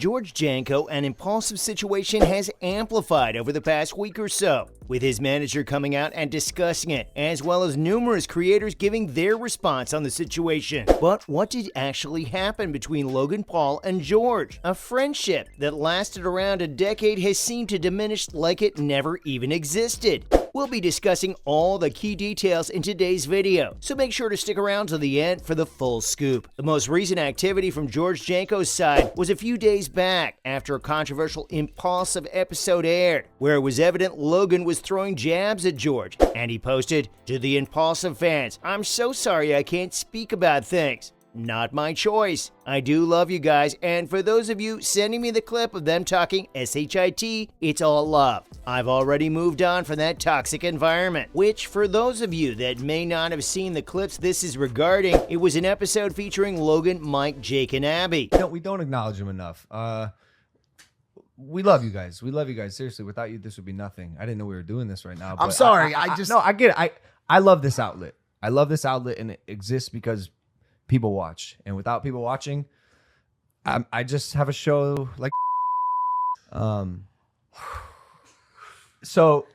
George Janko and Impaulsive situation has amplified over the past week or so, with his manager coming out and discussing it, as well as numerous creators giving their response on the situation. But what did actually happen between Logan Paul and George? A friendship that lasted around a decade has seemed to diminish like it never even existed. We'll be discussing all the key details in today's video, so make sure to stick around to the end for the full scoop. The most recent activity from George Janko's side was a few days back after a controversial Impaulsive episode aired, where it was evident Logan was throwing jabs at George, and he posted, "To the Impaulsive fans, I'm so sorry I can't speak about things. Not my choice. I do love you guys, and for those of you sending me the clip of them talking SHIT, it's all love. I've already moved on from that toxic environment." Which, for those of you that may not have seen the clips this is regarding, it was an episode featuring Logan, Mike, Jake, and Abby. No, we don't acknowledge them enough. We love you guys. We love you guys. Seriously, without you, this would be nothing. I didn't know we were doing this right now. I'm sorry. I get it. I love this outlet. I love this outlet, and it exists because people watch, and without people watching, I just have a show like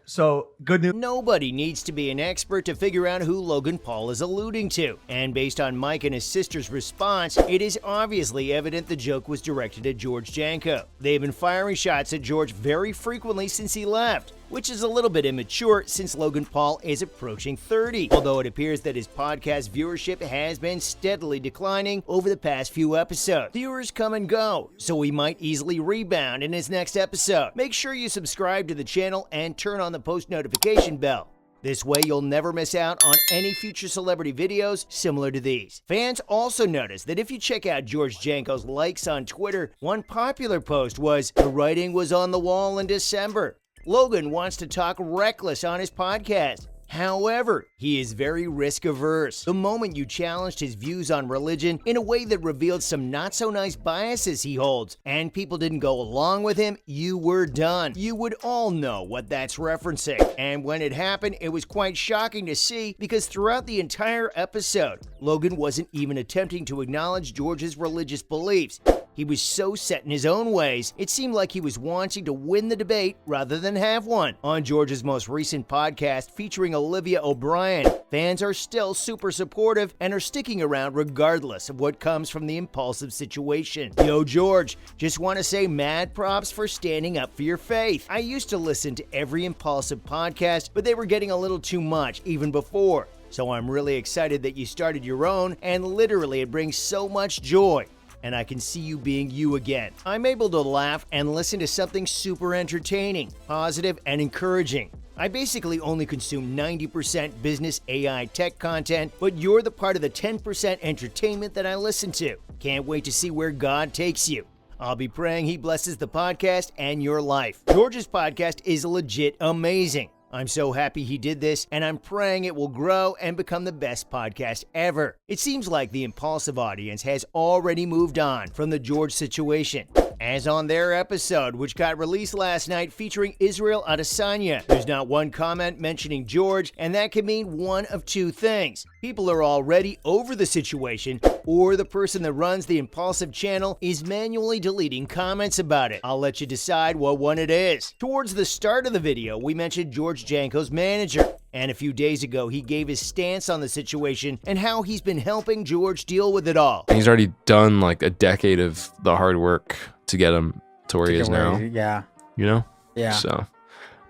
so good news. Nobody needs to be an expert to figure out who Logan Paul is alluding to, and based on Mike and his sister's response, it is obviously evident the joke was directed at George Janko. They've been firing shots at George very frequently since he left, which is a little bit immature since Logan Paul is approaching 30, although it appears that his podcast viewership has been steadily declining over the past few episodes. Viewers come and go, so he might easily rebound in his next episode. Make sure you subscribe to the channel and turn on the post notification bell. This way you'll never miss out on any future celebrity videos similar to these. Fans also noticed that if you check out George Janko's likes on Twitter, one popular post was, "The writing was on the wall in December. Logan wants to talk reckless on his podcast. However, he is very risk-averse. The moment you challenged his views on religion in a way that revealed some not-so-nice biases he holds, and people didn't go along with him, you were done." You would all know what that's referencing. And when it happened, it was quite shocking to see, because throughout the entire episode, Logan wasn't even attempting to acknowledge George's religious beliefs. He was so set in his own ways, it seemed like he was wanting to win the debate rather than have one. On George's most recent podcast featuring Olivia O'Brien, fans are still super supportive and are sticking around regardless of what comes from the Impaulsive situation. Yo, George, just want to say mad props for standing up for your faith. I used to listen to every Impaulsive podcast, but they were getting a little too much even before. So I'm really excited that you started your own, and literally it brings so much joy. And I can see you being you again. I'm able to laugh and listen to something super entertaining, positive, and encouraging. I basically only consume 90% business AI tech content, but you're the part of the 10% entertainment that I listen to. Can't wait to see where God takes you. I'll be praying he blesses the podcast and your life. George's podcast is legit amazing. I'm so happy he did this, and I'm praying it will grow and become the best podcast ever. It seems like the Impaulsive audience has already moved on from the George situation, as on their episode, which got released last night featuring Israel Adesanya. There's not one comment mentioning George, and that can mean one of two things. People are already over the situation, or the person that runs the Impaulsive channel is manually deleting comments about it. I'll let you decide what one it is. Towards the start of the video, we mentioned George Janko's manager, and a few days ago he gave his stance on the situation and how he's been helping George deal with it all. He's already done like a decade of the hard work to get him to where he is now. Yeah. You know? Yeah. So,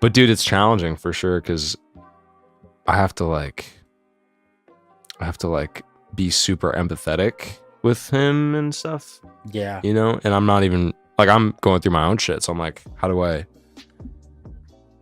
but dude, it's challenging for sure, because I have to be super empathetic with him and stuff. Yeah. You know? And I'm not even, like, I'm going through my own shit. So I'm like, how do I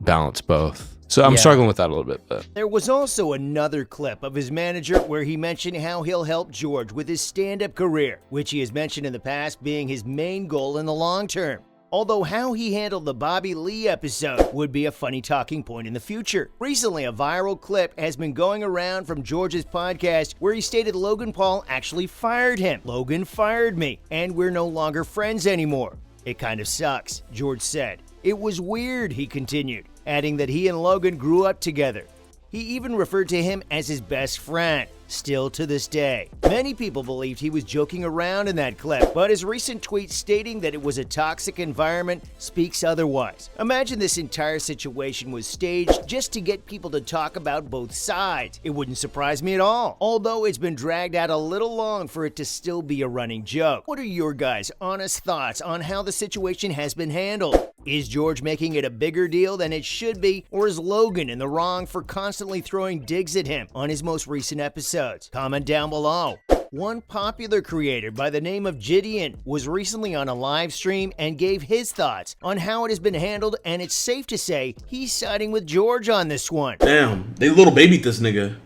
balance both? So I'm struggling with that a little bit. But there was also another clip of his manager where he mentioned how he'll help George with his stand-up career, which he has mentioned in the past being his main goal in the long term. Although how he handled the Bobby Lee episode would be a funny talking point in the future. Recently, a viral clip has been going around from George's podcast where he stated Logan Paul actually fired him. "Logan fired me, and we're no longer friends anymore. It kind of sucks," George said. "It was weird," he continued, adding that he and Logan grew up together. He even referred to him as his best friend. Still to this day, many people believed he was joking around in that clip, but his recent tweet stating that it was a toxic environment speaks otherwise. Imagine this entire situation was staged just to get people to talk about both sides. It wouldn't surprise me at all, although it's been dragged out a little long for it to still be a running joke. What are your guys' honest thoughts on how the situation has been handled? Is George making it a bigger deal than it should be, or is Logan in the wrong for constantly throwing digs at him on his most recent episodes? Comment down below. One popular creator by the name of Gideon was recently on a live stream and gave his thoughts on how it has been handled, and it's safe to say he's siding with George on this one. Damn, they little babied this nigga.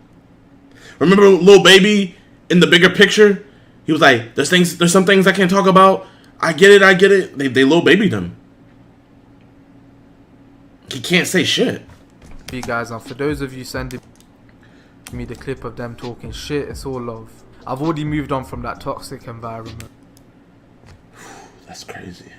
Remember Lil Baby in the bigger picture? He was like, there's some things I can't talk about. I get it. They little babied him. He can't say shit. You guys, and for those of you sending me the clip of them talking shit, it's all love. I've already moved on from that toxic environment. That's crazy.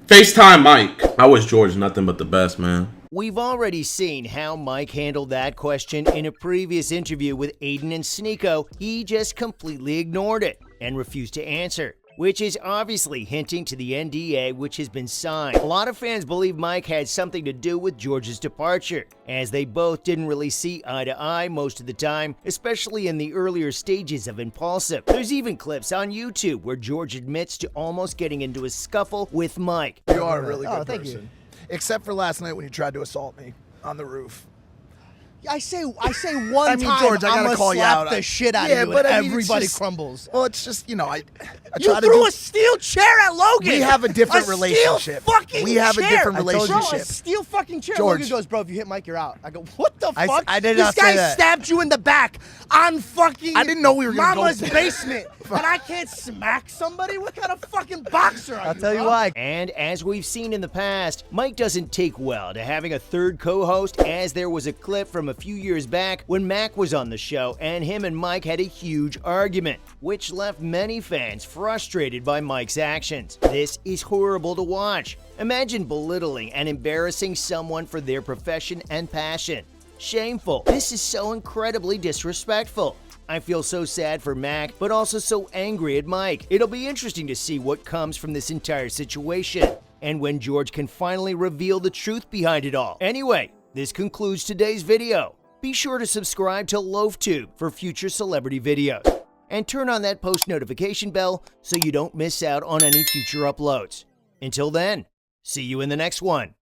FaceTime Mike. I wish George nothing but the best, man. We've already seen how Mike handled that question in a previous interview with Aiden and Sneeko. He just completely ignored it and refused to answer, which is obviously hinting to the NDA which has been signed. A lot of fans believe Mike had something to do with George's departure, as they both didn't really see eye to eye most of the time, especially in the earlier stages of Impaulsive. There's even clips on YouTube where George admits to almost getting into a scuffle with Mike. You are a really good person. Except for last night when you tried to assault me on the roof. I say one I mean, time, George, I I'm gotta gonna call you slap out. the shit out Yeah, of you but and I mean, it's everybody just- crumbles. Well, it's just, you know, I You try to threw do. a steel chair at Logan. We have a different A relationship. Steel fucking We have a chair. different I told you. relationship. Bro, a steel fucking chair. George. Logan goes, bro, if you hit Mike, you're out. I go, what the I- fuck? I did this not say guy that. stabbed you in the back on fucking I didn't know we were gonna go Mama's there. basement, and I can't smack somebody? What kind of fucking boxer are you? I'll tell you bro? why. And as we've seen in the past, Mike doesn't take well to having a third co-host, as there was a clip from a few years back when Mac was on the show and him and Mike had a huge argument, which left many fans frustrated by Mike's actions. This is horrible to watch. Imagine belittling and embarrassing someone for their profession and passion. Shameful. This is so incredibly disrespectful. I feel so sad for Mac, but also so angry at Mike. It'll be interesting to see what comes from this entire situation, and when George can finally reveal the truth behind it all. Anyway, this concludes today's video. Be sure to subscribe to LoafTube for future celebrity videos, and turn on that post notification bell so you don't miss out on any future uploads. Until then, see you in the next one.